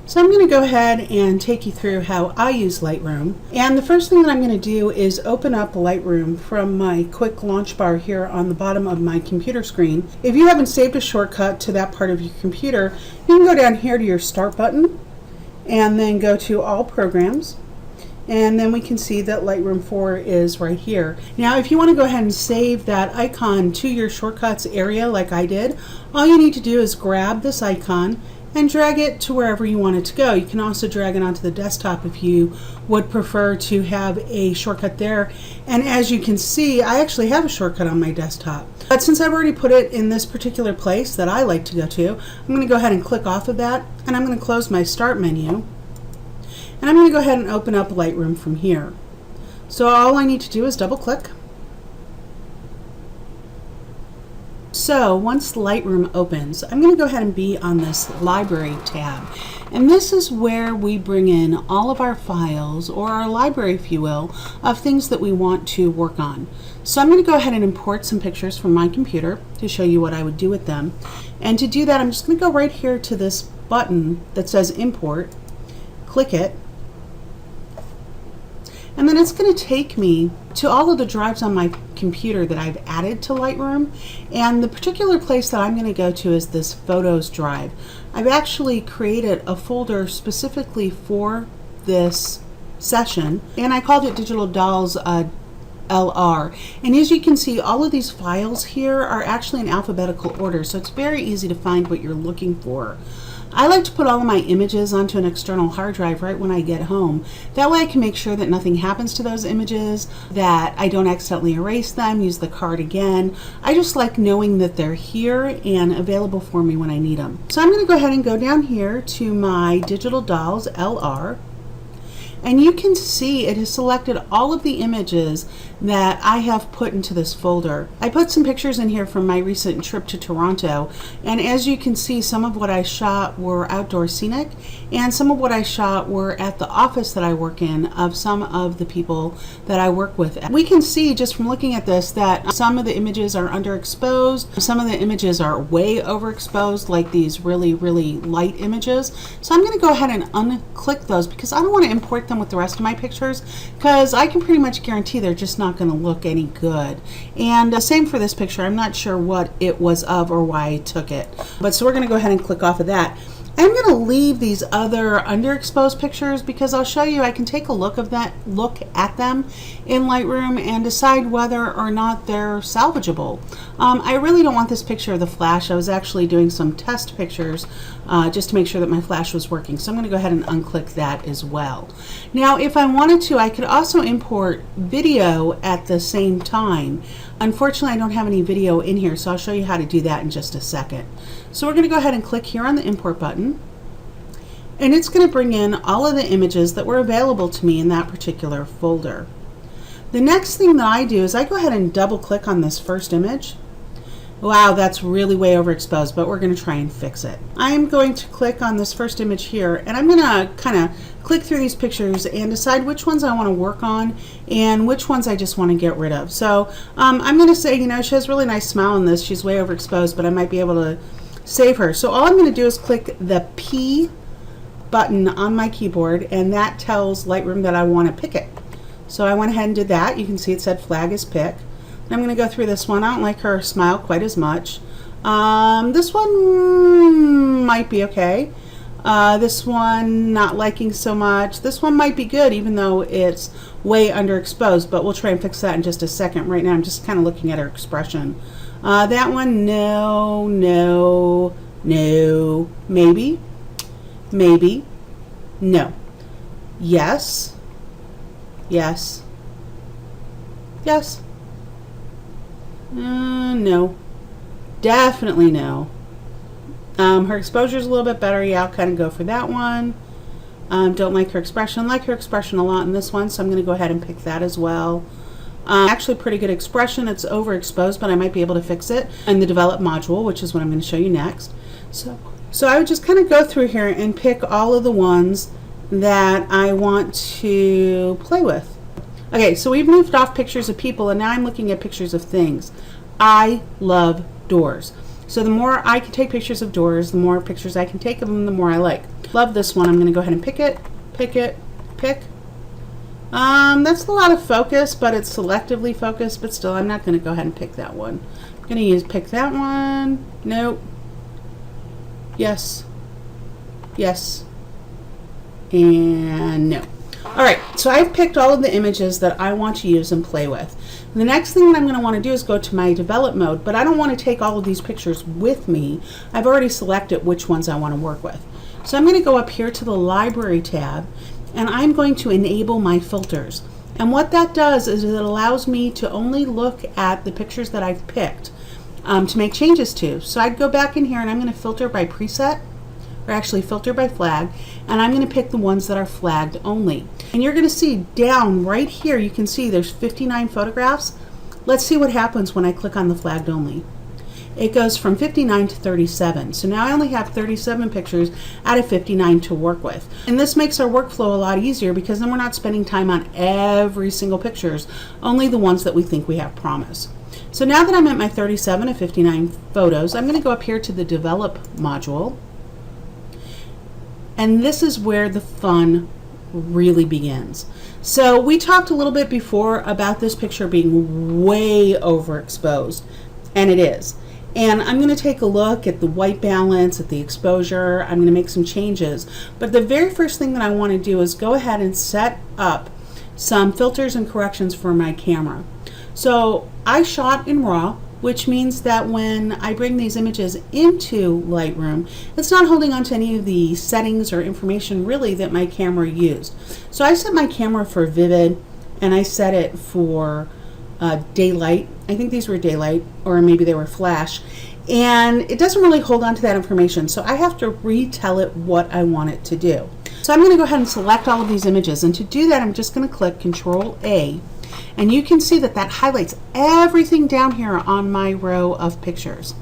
So I'm going to go ahead and take you through how I use Lightroom. And the first thing that I'm going to do is open up Lightroom from my quick launch bar here on the bottom of my computer screen. If you haven't saved a shortcut to that part of your computer, you can go down here to your Start button and then go to All Programs. And then we can see that Lightroom 4 is right here. Now, if you want to go ahead and save that icon to your shortcuts area like I did, all you need to do is grab this icon and drag it to wherever you want it to go. You can also drag it onto the desktop if you would prefer to have a shortcut there. And as you can see, I actually have a shortcut on my desktop. But since I've already put it in this particular place that I like to go to, I'm going to go ahead and click off of that, and I'm going to close my Start menu. And I'm going to go ahead and open up Lightroom from here. So all I need to do is double click. So once Lightroom opens, I'm going to go ahead and be on this Library tab. And this is where we bring in all of our files, or our library, if you will, of things that we want to work on. So I'm going to go ahead and import some pictures from my computer to show you what I would do with them. And to do that, I'm just going to go right here to this button that says Import, click it, and then it's going to take me to all of the drives on my computer that I've added to Lightroom. And the particular place that I'm going to go to is this Photos drive. I've actually created a folder specifically for this session, and I called it Digital Dolls LR. And as you can see, all of these files here are actually in alphabetical order, so it's very easy to find what you're looking for. I like to put all of my images onto an external hard drive right when I get home. That way I can make sure that nothing happens to those images, that I don't accidentally erase them, use the card again. I just like knowing that they're here and available for me when I need them. So I'm going to go ahead and go down here to my Digital Dolls LR. And you can see it has selected all of the images that I have put into this folder. I put some pictures in here from my recent trip to Toronto, and as you can see, some of what I shot were outdoor scenic, and some of what I shot were at the office that I work in of some of the people that I work with. We can see just from looking at this that some of the images are underexposed, some of the images are way overexposed, like these really, really light images. So I'm going to go ahead and unclick those because I don't want to import them with the rest of my pictures, because I can pretty much guarantee they're just not going to look any good. And same for this picture. I'm not sure what it was of or why I took it, but so we're going to go ahead and click off of that. I'm going to leave these other underexposed pictures because I'll show you I can take a look at them in Lightroom and decide whether or not they're salvageable. I really don't want this picture of the flash. I was actually doing some test pictures just to make sure that my flash was working. So I'm going to go ahead and unclick that as well. Now, if I wanted to, I could also import video at the same time. Unfortunately, I don't have any video in here, so I'll show you how to do that in just a second. So we're going to go ahead and click here on the import button, and it's going to bring in all of the images that were available to me in that particular folder. The next thing that I do is I go ahead and double click on this first image. Wow, that's really way overexposed, but we're going to try and fix it. I'm going to click on this first image here, and I'm going to kind of click through these pictures and decide which ones I want to work on and which ones I just want to get rid of. So I'm going to say, you know, she has a really nice smile in this. She's way overexposed, but I might be able to save her. So all I'm going to do is click the P button on my keyboard, and that tells Lightroom that I want to pick it. So I went ahead and did that. You can see it said flag is pick. I'm going to go through this one. I don't like her smile quite as much. This one might be okay. This one not liking so much. This one might be good even though it's way underexposed, but we'll try and fix that in just a second. Right now I'm just kind of looking at her expression. That one, no, no, no, maybe, maybe, no, yes, yes, yes. No, definitely no. Her exposure is a little bit better. Yeah, I'll kind of go for that one. Don't like her expression. Like her expression a lot in this one, so I'm going to go ahead and pick that as well. Actually, pretty good expression. It's overexposed, but I might be able to fix it in the Develop module, which is what I'm going to show you next. So I would just kind of go through here and pick all of the ones that I want to play with. Okay, so we've moved off pictures of people, and now I'm looking at pictures of things. I love doors. So the more I can take pictures of doors, the more pictures I can take of them, the more I like. Love this one. I'm going to go ahead and pick it, pick. That's a lot of focus, but it's selectively focused, but still I'm not going to go ahead and pick that one. I'm going to pick that one. Nope. Yes. Yes. And no. Alright, so I've picked all of the images that I want to use and play with. The next thing that I'm going to want to do is go to my develop mode, but I don't want to take all of these pictures with me. I've already selected which ones I want to work with. So I'm going to go up here to the library tab, and I'm going to enable my filters. And what that does is it allows me to only look at the pictures that I've picked to make changes to. So I'd go back in here and I'm going to filter by preset, or actually filter by flag, and I'm going to pick the ones that are flagged only. And you're going to see down right here, you can see there's 59 photographs. Let's see what happens when I click on the flagged only. It goes from 59 to 37. So now I only have 37 pictures out of 59 to work with. And this makes our workflow a lot easier because then we're not spending time on every single pictures, only the ones that we think we have promise. So now that I'm at my 37 of 59 photos, I'm going to go up here to the develop module. And this is where the fun really begins. So we talked a little bit before about this picture being way overexposed, and it is. And I'm going to take a look at the white balance, at the exposure. I'm going to make some changes. But the very first thing that I want to do is go ahead and set up some filters and corrections for my camera. So I shot in RAW, which means that when I bring these images into Lightroom, it's not holding on to any of the settings or information really that my camera used. So I set my camera for vivid, and I set it for daylight. I think these were daylight, or maybe they were flash, and it doesn't really hold on to that information, so I have to retell it what I want it to do. So I'm going to go ahead and select all of these images, and to do that I'm just going to click Control A. And you can see that that highlights everything down here on my row of pictures.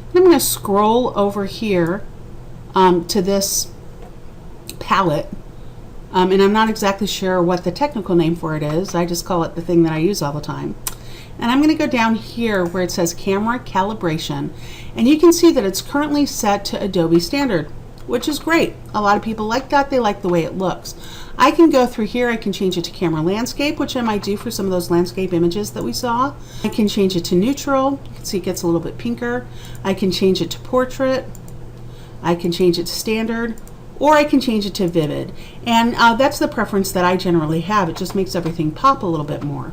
And I'm going to scroll over here to this palette, and I'm not exactly sure what the technical name for it is. I just call it the thing that I use all the time. And I'm going to go down here where it says Camera Calibration, and you can see that it's currently set to Adobe Standard, which is great. A lot of people like that. They like the way it looks. I can go through here, I can change it to camera landscape, which I might do for some of those landscape images that we saw. I can change it to neutral. You can see it gets a little bit pinker. I can change it to portrait. I can change it to standard, or I can change it to vivid. And that's the preference that I generally have. It just makes everything pop a little bit more.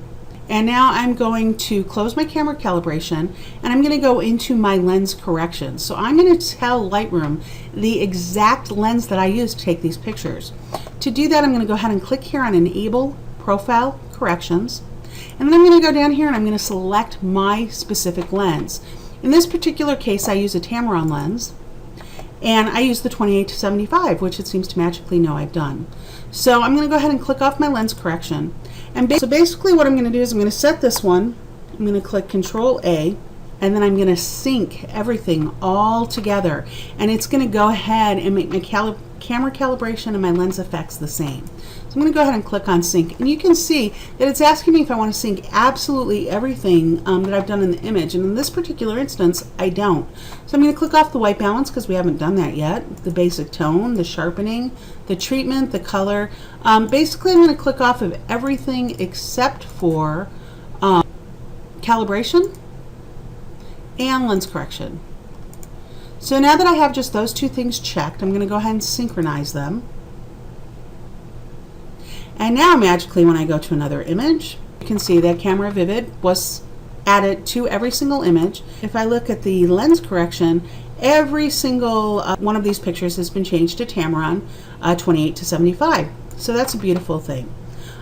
And now I'm going to close my camera calibration, and I'm going to go into my lens correction. So I'm going to tell Lightroom the exact lens that I use to take these pictures. To do that, I'm going to go ahead and click here on Enable Profile Corrections. And then I'm going to go down here and I'm going to select my specific lens. In this particular case, I use a Tamron lens, and I use the 28 to 75, which it seems to magically know I've done. So I'm going to go ahead and click off my lens correction. And so basically what I'm going to do is I'm going to set this one, I'm going to click Control A, and then I'm going to sync everything all together. And it's going to go ahead and make my camera calibration and my lens effects the same. So I'm going to go ahead and click on sync, and you can see that it's asking me if I want to sync absolutely everything that I've done in the image, and in this particular instance I don't. So I'm going to click off the white balance because we haven't done that yet, the basic tone, the sharpening, the treatment, the color. Basically I'm going to click off of everything except for calibration and lens correction. So now that I have just those two things checked, I'm going to go ahead and synchronize them. And now magically when I go to another image, you can see that Camera Vivid was added to every single image. If I look at the lens correction, every single one of these pictures has been changed to Tamron 28 to 75. So that's a beautiful thing.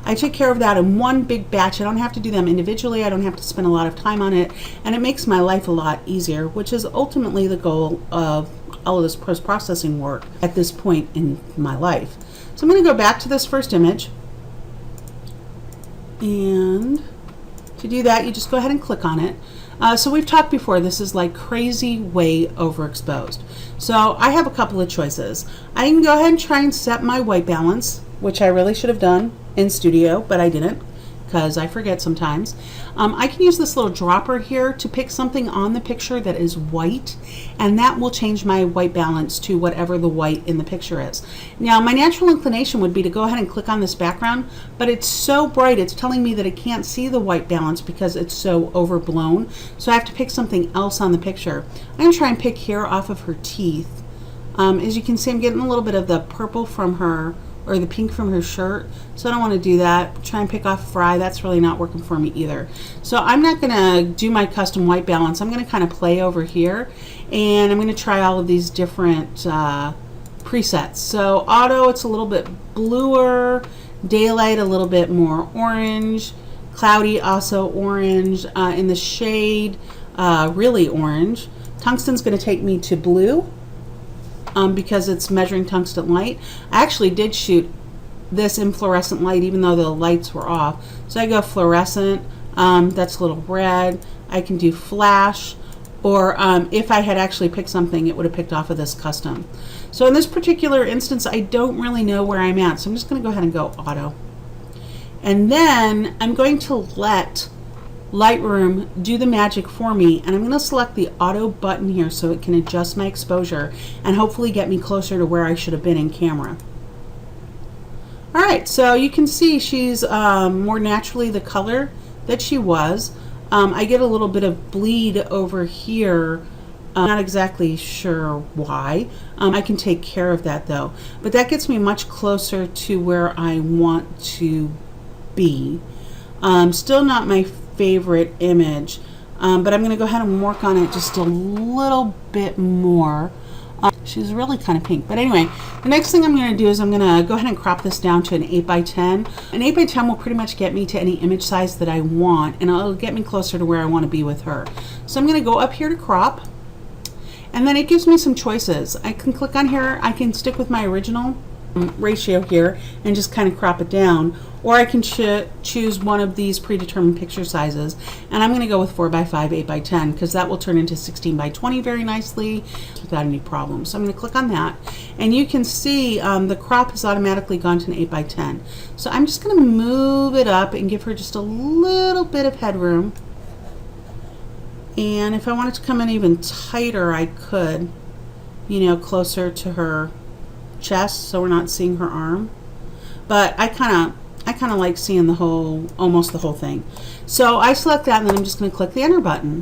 I took care of that in one big batch. I don't have to do them individually. I don't have to spend a lot of time on it, and it makes my life a lot easier, which is ultimately the goal of all of this post-processing work at this point in my life. So I'm going to go back to this first image, and to do that you just go ahead and click on it. So we've talked before, this is like crazy way overexposed. So I have a couple of choices. I can go ahead and try and set my white balance, which I really should have done in Studio, but I didn't. because I forget sometimes. I can use this little dropper here to pick something on the picture that is white, and that will change my white balance to whatever the white in the picture is. Now, my natural inclination would be to go ahead and click on this background, but it's so bright, it's telling me that it can't see the white balance because it's so overblown. So I have to pick something else on the picture. I'm going to try and pick here off of her teeth. As you can see, I'm getting a little bit of the purple from her, or the pink from her shirt, so I don't want to do that. Try and pick off her eye. That's really not working for me either. So I'm not going to do my custom white balance. I'm going to kind of play over here, and I'm going to try all of these different presets. So auto, it's a little bit bluer, daylight a little bit more orange, cloudy also orange, in the shade really orange. Tungsten's going to take me to blue. Because it's measuring tungsten light. I actually did shoot this in fluorescent light even though the lights were off. So I go fluorescent, that's a little red. I can do flash, or if I had actually picked something, it would have picked off of this custom. So in this particular instance, I don't really know where I'm at. So I'm just going to go ahead and go auto. And then I'm going to let Lightroom do the magic for me, and I'm going to select the auto button here so it can adjust my exposure and hopefully get me closer to where I should have been in camera. Alright, so you can see she's more naturally the color that she was. I get a little bit of bleed over here. Not exactly sure why. I can take care of that though, but that gets me much closer to where I want to be. Still not my favorite image, but I'm going to go ahead and work on it just a little bit more. She's really kind of pink, but anyway, the next thing I'm going to do is I'm going to go ahead and crop this down to an 8x10. An 8x10 will pretty much get me to any image size that I want, and it'll get me closer to where I want to be with her. So I'm going to go up here to crop, and then it gives me some choices. I can click on here, I can stick with my original ratio here and just kind of crop it down, or I can choose one of these predetermined picture sizes, and I'm going to go with 4x5 8x10 because that will turn into 16x20 very nicely without any problems. So I'm going to click on that, and you can see the crop has automatically gone to an 8x10. So I'm just going to move it up and give her just a little bit of headroom, and if I wanted to come in even tighter I could, you know, closer to her chest so we're not seeing her arm, but I kind of like seeing the whole, almost the whole thing. So I select that, and then I'm just going to click the enter button.